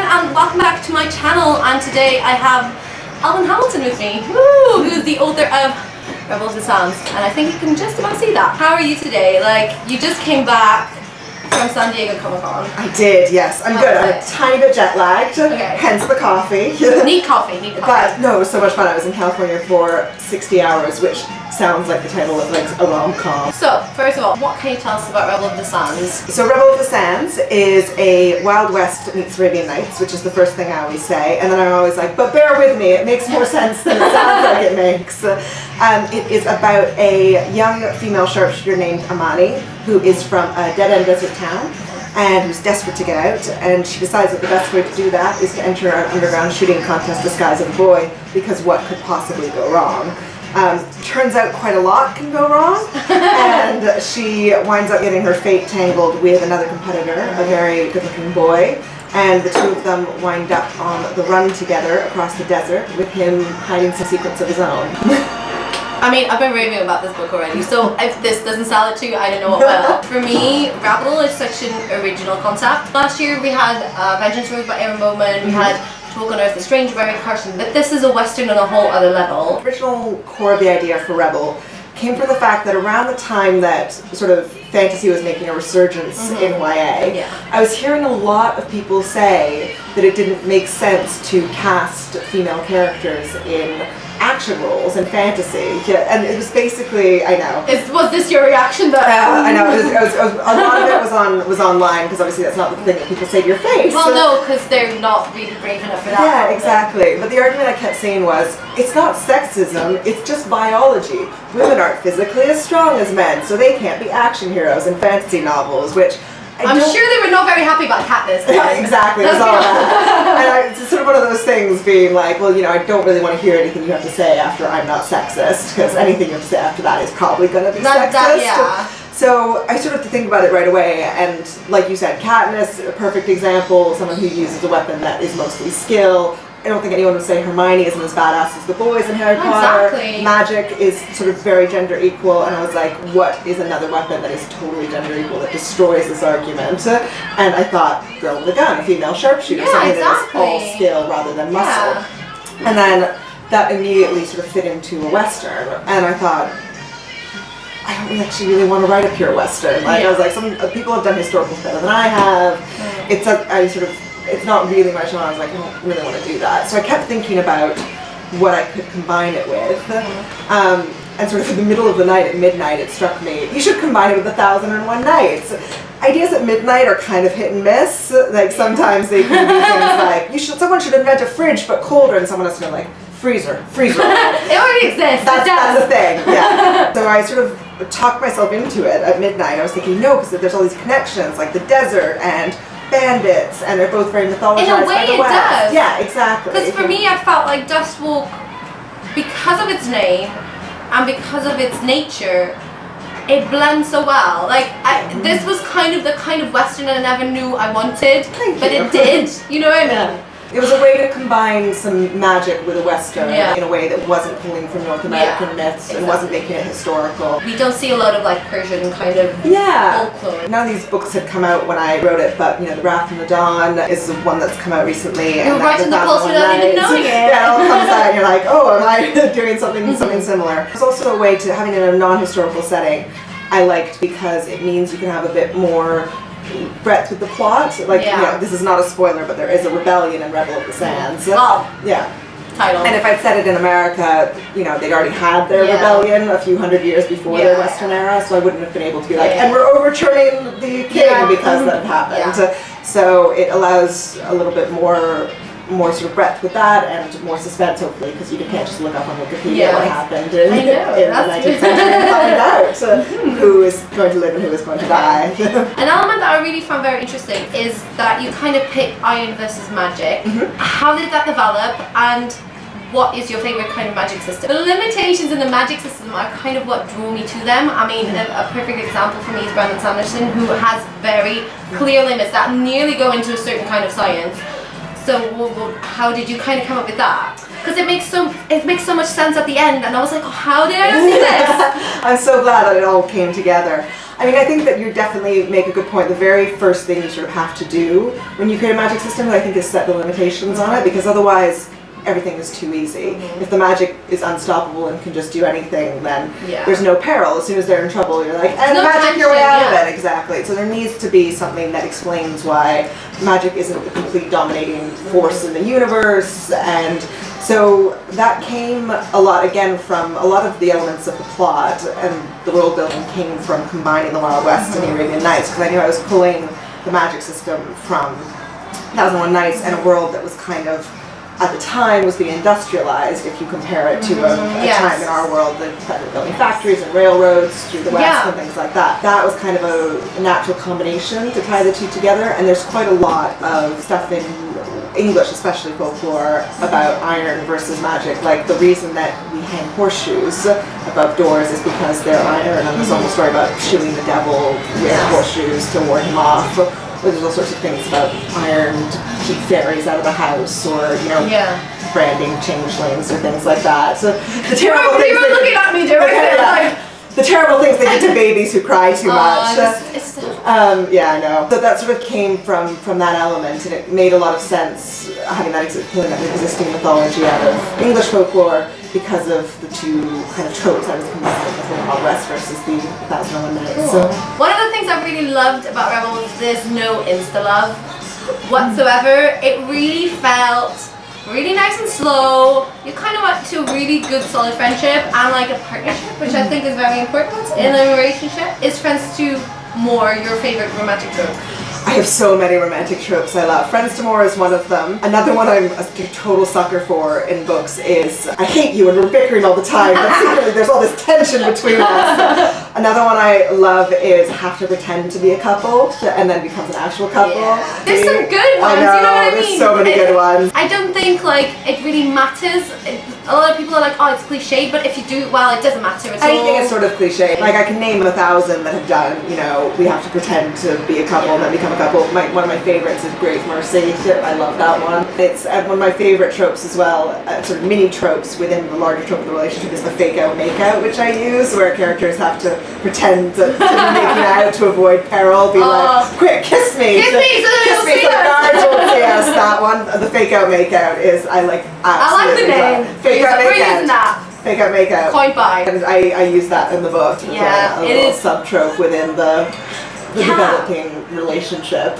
and welcome back to my channel, and today I have Alwyn Hamilton with me, who's the author of Rebel of the Sands, and I think you can just about see that. How are you today? Like, you just came back from San Diego Comic-Con. I did, yes. I'm good. I'm a tiny bit jet lagged, hence the coffee. Need coffee. But no, it was so much fun. I was in California for 60 hours, which sounds like the title of like a rom-com. So, first of all, what can you tell us about Rebel of the Sands? So Rebel of the Sands is a Wild West meets Arabian Nights, which is the first thing I always say, and then I'm always like, but bear with me, it makes more sense than it sounds like it makes. It is about a young female sharpshooter named Amani, who is from a dead-end desert town and who's desperate to get out, and she decides that the best way to do that is to enter an underground shooting contest disguised as a boy, because what could possibly go wrong? Turns out quite a lot can go wrong, and she winds up getting her fate tangled with another competitor, a very good-looking boy, and the two of them wind up on the run together across the desert, with him hiding some secrets of his own. I mean, I've been raving about this book already, so if this doesn't sell it to you, I don't know what will. For me, Rebel is such an original concept. Last year we had Vengeance Rose by Aaron Bowman, we had To Walk on Earth, The Stranger by Ray Carson, but this is a Western on a whole other level. The original core of the idea for Rebel came from the fact that around the time that sort of fantasy was making a resurgence in YA, I was hearing a lot of people say that it didn't make sense to cast female characters in action roles in fantasy, and it was basically, I know. Was this your reaction though? I know, it was, a lot of it was online, because obviously that's not the thing that people say to your face. Well, no, because they're not really brave enough for that. Yeah, exactly. But the argument I kept saying was, it's not sexism, it's just biology. Women aren't physically as strong as men, so they can't be action heroes in fantasy novels, which I'm sure they were not very happy about Katniss. Yeah, exactly. It was all that. And it's sort of one of those things being like, well, you know, I don't really want to hear anything you have to say after I'm not sexist, because anything you have to say after that is probably going to be sexist. So I sort of have to think about it right away, and like you said, Katniss, a perfect example, someone who uses a weapon that is mostly skill. I don't think anyone would say Hermione isn't as badass as the boys in Harry Potter. Exactly. Magic is sort of very gender equal, and I was like, what is another weapon that is totally gender equal that destroys this argument? And I thought, girl with a gun, a female sharpshooter, something that is all skill rather than muscle. And then that immediately sort of fit into a Western, and I thought, I don't actually really want to write a pure Western. Like I was like, some people have done historicals better than I have. It's not really my genre. I was like, I don't really want to do that. So I kept thinking about what I could combine it with. And sort of in the middle of the night, at midnight, it struck me, you should combine it with 1001 Nights. Ideas at midnight are kind of hit and miss. Like sometimes they can be things like, someone should invent a fridge but colder, and someone else should be like, freezer. It already exists. That's a thing, yeah. So I sort of talked myself into it at midnight. I was thinking, no, because there's all these connections, like the desert and bandits, and they're both very mythologized in a way by the it West. does. Yeah, exactly. Because for me, I felt like Dustwalk, because of its name and because of its nature, it blends so well. Like this was kind of the kind of Western I never knew I wanted, but it did. You know what I mean? Yeah. It was a way to combine some magic with a Western in a way that wasn't pulling from North American myths and wasn't making it historical. We don't see a lot of like Persian kind of folklore. None of these books had come out when I wrote it, but you know, The Wrath and the Dawn is the one that's come out recently. You're writing the pulse without even knowing it. Yeah, it all comes out and you're like, oh, am I doing something similar? It's also a way to, having it in a non-historical setting, I liked, because it means you can have a bit more breadth with the plot. Like, you know, this is not a spoiler, but there is a rebellion in Rebel of the Sands. Title. And if I'd set it in America, you know, they'd already had their rebellion a few hundred years before their Western era, so I wouldn't have been able to be like, and we're overturning the king because that happened. So it allows a little bit more sort of breadth with that, and more suspense, hopefully, because you can't just look up on Wikipedia what happened in the 19th century and find out who is going to live and who is going to die. An element that I really found very interesting is that you kind of pick iron versus magic. How did that develop, and what is your favorite kind of magic system? The limitations in the magic system are kind of what drew me to them. I mean, a perfect example for me is Brandon Sanderson, who has very clear limits that nearly go into a certain kind of science. So how did you kind of come up with that? Because it makes so much sense at the end, and I was like, oh, how did I not see this? I'm so glad that it all came together. I mean, I think that you definitely make a good point. The very first thing you sort of have to do when you create a magic system, I think, is set the limitations on it, because otherwise everything is too easy. If the magic is unstoppable and can just do anything, then there's no peril. As soon as they're in trouble, you're like, and magic your way out of it. Exactly. So there needs to be something that explains why magic isn't the complete dominating force in the universe. And so that came a lot, again, from a lot of the elements of the plot, and the world building came from combining the Wild West and the Arabian Nights, because I knew I was pulling the magic system from 1001 Nights and a world that was kind of, at the time, was being industrialized. If you compare it to a time in our world that started building factories and railroads through the West and things like that. That was kind of a natural combination to tie the two together, and there's quite a lot of stuff in English, especially folklore, about iron versus magic. Like, the reason that we hang horseshoes above doors is because they're iron, and there's a whole story about shoeing the devil with horseshoes to ward him off. There's all sorts of things about iron to keep fairies out of the house, or, you know, branding changelings or things like that. So the terrible things. You were looking at me doing it. The terrible things they do to babies who cry too much. Yeah, I know. So that sort of came from that element, and it made a lot of sense having that pulling that existing mythology out of English folklore, because of the two kind of tropes I was combining, the Wild West versus the 1001 Nights. So one of the things I really loved about Rebel was there's no insta-love whatsoever. It really felt really nice and slow. You kind of went to a really good solid friendship and like a partnership, which I think is very important in a relationship. Is friends to more your favorite romantic trope? I have so many romantic tropes I love. Friends to more is one of them. Another one I'm a total sucker for in books is I hate you and we're bickering all the time, but secretly there's all this tension between us. Another one I love is have to pretend to be a couple and then becomes an actual couple. Yeah. There's some good ones, I know, you know what I mean? There's so many good ones. I don't think like it really matters. A lot of people are like, oh, it's cliche, but if you do it well, it doesn't matter at all. Anything is sort of cliche. Like, I can name 1,000 that have done, you know, we have to pretend to be a couple and then become a couple. One of my favorites is Great Mercy. I love that one. It's one of my favorite tropes as well, sort of mini tropes within the larger trope of the relationship, is the fake out, make out, which I use, where characters have to pretend to be making out to avoid peril, be like, quick, kiss me! Kiss me so the guards won't see us. That one, the fake out, make out, is, I like absolutely. I like the name. Fake out, make out. That. Fake out, make out. Point by. And I use that in the book. Yeah, a little sub-trope within the developing relationship.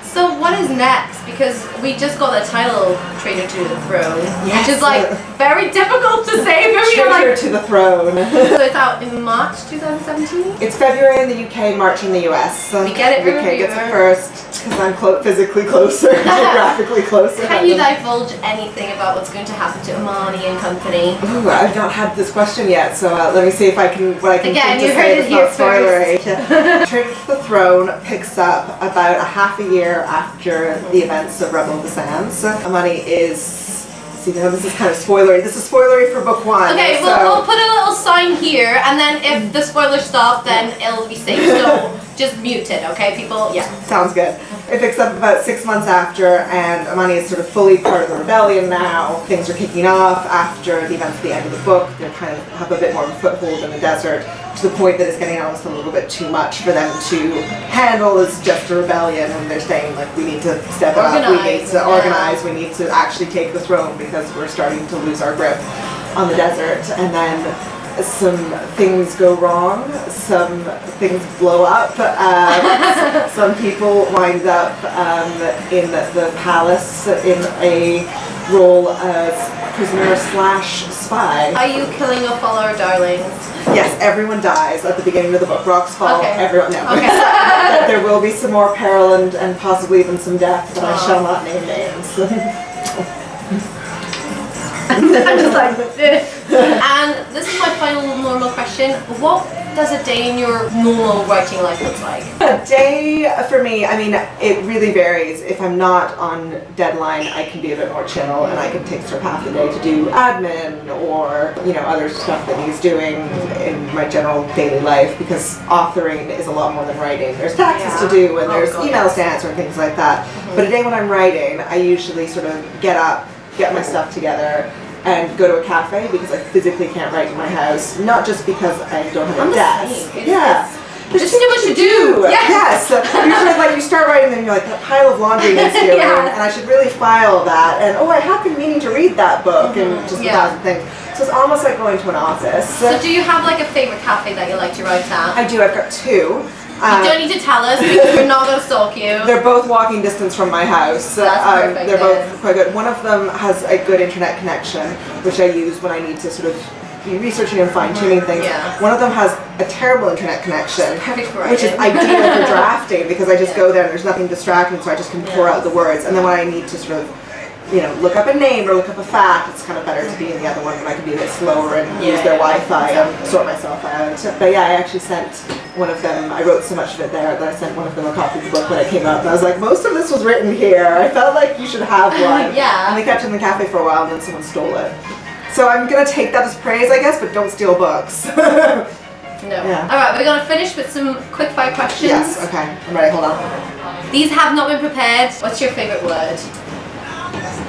So what is next? Because we just got the title Traitor to the Throne, which is like very difficult to say. Traitor to the Throne. So it's out in March 2017? It's February in the UK, March in the US. So we get it the UK gets it first, because I'm physically closer, geographically closer. Can you divulge anything about what's going to happen to Amani and company? Ooh, I've not had this question yet, so let me see if I can, what I can Again, think to you say heard that's it not here spoilery. Traitor to the Throne picks up about a half a year after the events of Rebel of the Sands. Amani is, see now this is kind of spoilery. This is spoilery for book one. Okay, so. well we'll put a little sign here, and then if the spoilers stop, then it'll be safe. So just mute it, okay, people? Yeah. Sounds good. It picks up about 6 months after, and Amani is sort of fully part of the rebellion now. Things are kicking off after the events at the end of the book. They kind of have a bit more of a foothold in the desert, to the point that it's getting almost a little bit too much for them to handle as just a rebellion, and they're saying, like, we need to step it up, we need to organize, we need to actually take the throne, because we're starting to lose our grip on the desert. And then some things go wrong, some things blow up, some people wind up in the palace in a role as prisoner / spy. Are you killing off all our darlings? Yes, everyone dies at the beginning of the book. Rocks fall, everyone, no. Okay. There will be some more peril and possibly even some death, but I shall not name names. I'm just like, and this is my final normal question. What does a day in your normal writing life look like? A day for me, I mean, it really varies. If I'm not on deadline, I can be a bit more chill, and I can take sort of half the day to do admin or, you know, other stuff that he's doing in my general daily life, because authoring is a lot more than writing. There's taxes to do, and there's emails to answer and things like that. But a day when I'm writing, I usually sort of get up, get my stuff together, and go to a cafe, because I physically can't write in my house. Not just because I don't have a desk. there's too much to do. Yes. You're sort of like, you start writing and you're like, that pile of laundry needs doing, and I should really file that. And I have been meaning to reid that book and just a thousand things. So it's almost like going to an office. So do you have like a favorite cafe that you like to write at? I do. I've got two. You don't need to tell us because we're not going to stalk you. They're both walking distance from my house. That's perfect. They're both quite good. One of them has a good internet connection, which I use when I need to sort of be researching and fine-tuning things. One of them has a terrible internet connection, which is ideal for drafting because I just go there and there's nothing distracting, so I just can pour out the words. And then when I need to sort of look up a name or look up a fact, it's kind of better to be in the other one when I can be a bit slower and use their Wi-Fi and sort myself out. But yeah, I actually sent one of them, I wrote so much of it there that I sent one of them a copy of the book when it came out, and I was like, most of this was written here. I felt like you should have one. And they kept it in the cafe for a while and then someone stole it. So I'm going to take that as praise, I guess, but don't steal books. No. Alright, we're going to finish with some quick-fire questions. Yes, okay. I'm ready, hold on. These have not been prepared. What's your favourite word?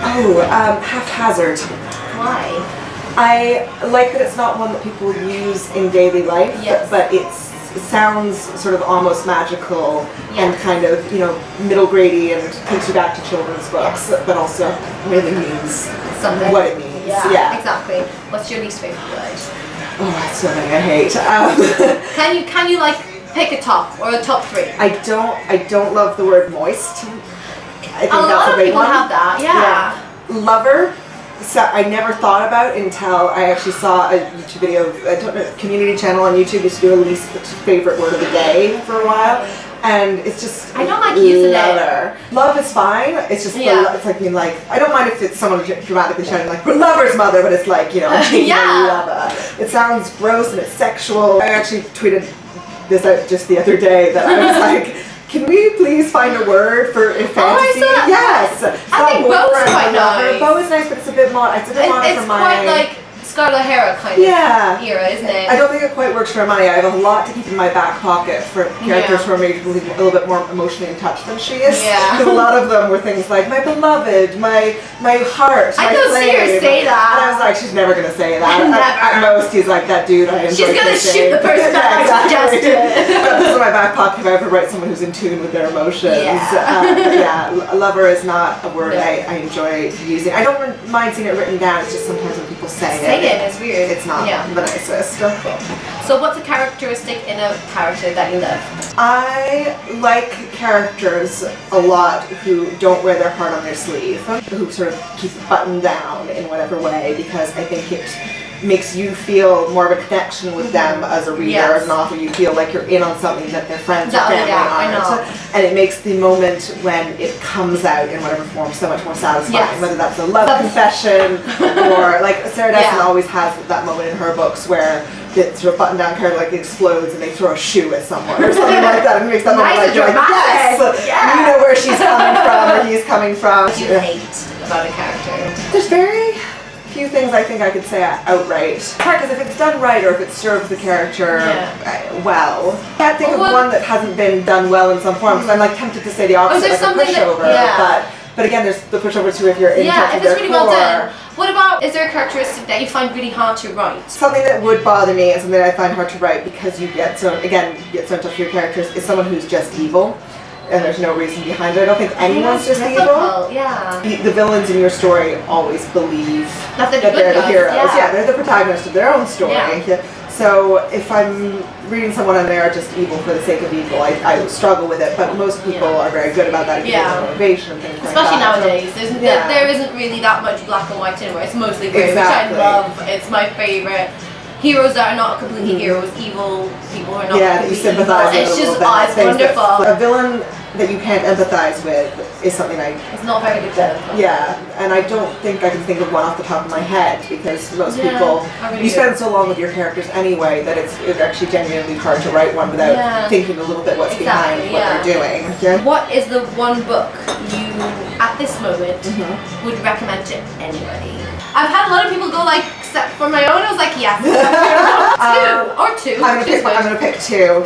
Oh, haphazard. Why? I like that it's not one that people use in daily life, but it sounds sort of almost magical and kind of, middle grady and takes you back to children's books, but also really means what it means. Yeah, exactly. What's your least favourite word? Oh, that's something I hate. Can you like pick a top or a top three? I don't love the word moist. I think a lot of people have that, Lover. So I never thought about until I actually saw a YouTube video of a community channel on YouTube used to do a least favorite word of the day for a while, and it's just I don't like using it. Love is fine. It's just it's like being like, I don't mind if it's someone dramatically shouting like we're lover's mother, but it's like I'm taking a lover. It sounds gross and it's sexual. I actually tweeted this out just the other day that I was like, can we please find a word for fantasy? Yes! I think Beau is quite nice. Beau is nice, but it's a bit modern. It's a bit modern for my... It's quite like Scarlett O'Hara kind of era, isn't it? I don't think it quite works for Hermione. I have a lot to keep in my back pocket for characters who are maybe a little bit more emotionally in touch than she is. Because a lot of them were things like, my beloved, my heart, my flame. I don't see her say that. And I was like, she's never going to say that. At most, he's like, that dude I enjoy. She's going to shoot the person that I suggested. This is my back pocket if I ever write someone who's in tune with their emotions. Lover is not a word I enjoy using. I don't mind seeing it written down, it's just sometimes when people say it. It's weird. It's not the nicest. So what's a characteristic in a character that you love? I like characters a lot who don't wear their heart on their sleeve, who sort of keep it buttoned down in whatever way, because I think it makes you feel more of a connection with them as a reader, as an author. You feel like you're in on something that their friends or family aren't. And it makes the moment when it comes out in whatever form so much more satisfying, whether that's a love confession or like Sarah Dessen always has that moment in her books where the sort of button down character like explodes and they throw a shoe at someone or something like that, and it makes that moment like, you're like, yes! You know where she's coming from or he's coming from. What do you hate about a character? There's very few things I think I could say outright. Because if it's done right or if it serves the character well. I can't think of one that hasn't been done well in some form, because I'm like tempted to say the opposite, like a pushover. But again, there's the pushover too if you're in touch with their core. Well done. What about, is there a characteristic that you find really hard to write? Something that would bother me and something that I find hard to write because you get so in touch with your characters is someone who's just evil. And there's no reason behind it. I don't think anyone's just evil. The villains in your story always believe that they're the heroes. They're the protagonist of their own story. So if I'm reading someone and they're just evil for the sake of evil, I struggle with it. But most people are very good about that. Motivation and things like that. Especially nowadays. There isn't really that much black and white anymore. It's mostly grey, which I love. It's my favourite. Heroes that are not completely heroes, evil people who are not completely you sympathize evil. With it's just, it's wonderful. A villain that you can't empathize with is something It's not very good villain. And I don't think I can think of one off the top of my head, because most people, you spend so long with your characters anyway that it's actually genuinely hard to write one without thinking a little bit what's behind what they're doing. What is the one book you, at this moment, would recommend to anybody? I've had a lot of people go like, except for my own, I was like, yes. Two. I'm gonna pick two.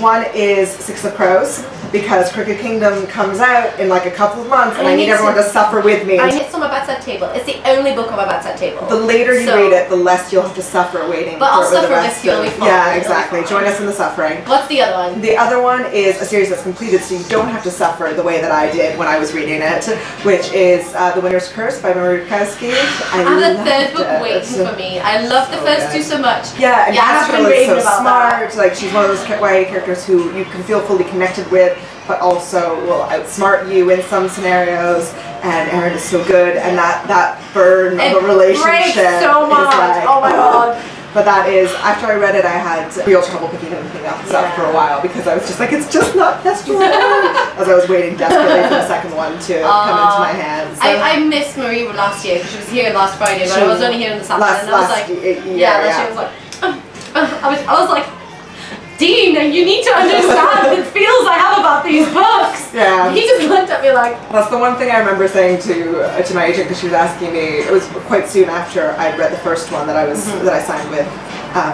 One is Six of Crows, because Crooked Kingdom comes out in like a couple of months and I need everyone to suffer with me. It's on my bedside table. It's the only book on my bedside table. The later you read it, the less you'll have to suffer waiting but for I'll the suffer rest with you, of... it'll be fine. Yeah, exactly. Join us in the suffering. What's the other one? The other one is a series that's completed, so you don't have to suffer the way that I did when I was reading it, which is The Winter's Curse by Marie Kowski. I have the third book waiting for me. I love the first two so much. Yeah, and Astral is so smart. That. Like, she's one of those YA characters who you can feel fully connected with, but also will outsmart you in some scenarios. And Erin is so good, and that burn of a relationship so much. is like, oh my god. But that is, after I read it, I had real trouble picking anything else up for a while because I was just like, it's just not Kestrel. As I was waiting desperately for the second one to come into my hands. So. I missed Marie last year because she was here last Friday, but I was only here on the Saturday. And I was like, she was like, I was like, Dean, you need to understand the feels I have about these books. Yeah. He just looked at me like... That's the one thing I remember saying to my agent because she was asking me, it was quite soon after I'd read the first one that I signed with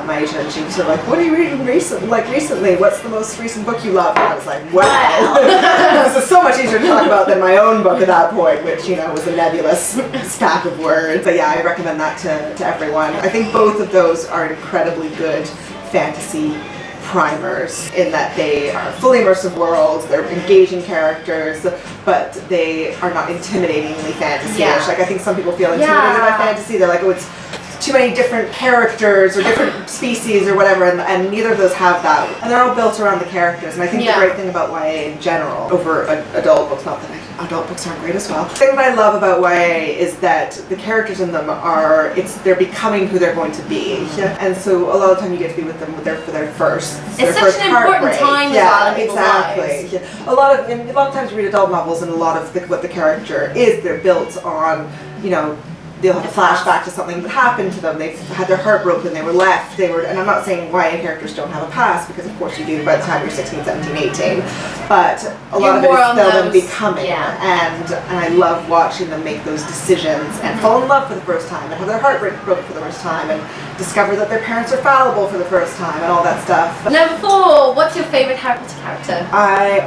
my agent, and she was sort of like, what are you reading recently? What's the most recent book you love? And I was like, wow. This is so much easier to talk about than my own book at that point, which, you know, was a nebulous stack of words. But yeah, I recommend that to everyone. I think both of those are incredibly good fantasy primers in that they are fully immersive worlds, they're engaging characters, but they are not intimidatingly fantasy-ish. Yeah. Like, I think some people feel intimidated by fantasy. They're like, oh, it's too many different characters or different species or whatever, and neither of those have that. And they're all built around the characters. And I think the great thing about YA in general over adult books, not that adult books aren't great as well. The thing that I love about YA is that the characters in them they're becoming who they're going to be. And so a lot of the time you get to be with them for their first It's such an important time as well in people's lives. Yeah. A lot of times you read adult novels, and a lot of what the character is, they're built on, you know, they'll have a flashback to something that happened to them. They've had their heart broken, they were left, and I'm not saying YA characters don't have a past, because of course you do by the time you're 16, 17, 18, but a lot of it is still them becoming, and I love watching them make those decisions and fall in love for the first time, and have their heart broken for the first time, and discover that their parents are fallible for the first time, and all that stuff. Number 4, what's your favourite Harry Potter character? I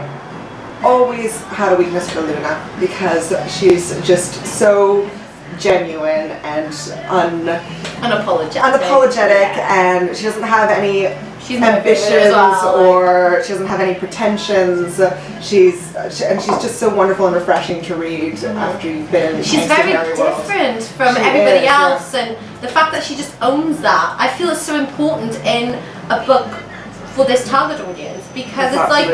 always had a weakness for Luna, because she's just so genuine and unapologetic, and she doesn't have any ambitions or she doesn't have any pretensions. She's just so wonderful and refreshing to read after you've been. She's very different from everybody else, and the fact that she just owns that, I feel is so important in a book for this target audience, because it's like,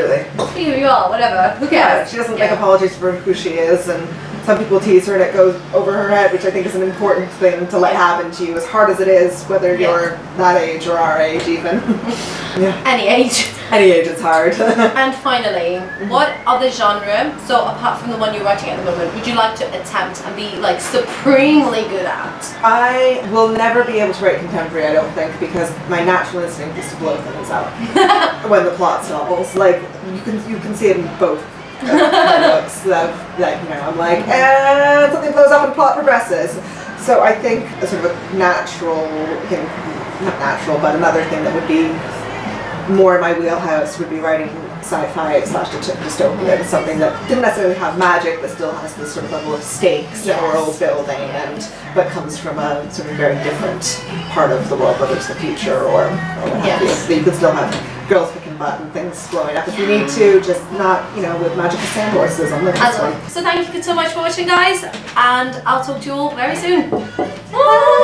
be who you are, whatever, who cares? Yeah, she doesn't make apologies for who she is, and some people tease her and it goes over her head, which I think is an important thing to let happen to you, as hard as it is, whether you're that age or our age even. Any age. Any age, it's hard. And finally, what other genre, so apart from the one you're writing at the moment, would you like to attempt and be like supremely good at? I will never be able to write contemporary, I don't think, because my natural instinct is to blow things up when the plot's novels. Like, you can see it in both books that you know, I'm like, and something blows up and the plot progresses. So I think a sort of a natural thing, not natural, but another thing that would be more in my wheelhouse would be writing sci-fi / dystopian, something that didn't necessarily have magic but still has this sort of level of stakes and world building, but comes from a sort of very different part of the world, whether it's the future or what have you. So you could still have girls kicking butt and things blowing up if you need to, just not, you know, with magical sand horses on the next one. So thank you so much for watching, guys, and I'll talk to you all very soon. Bye.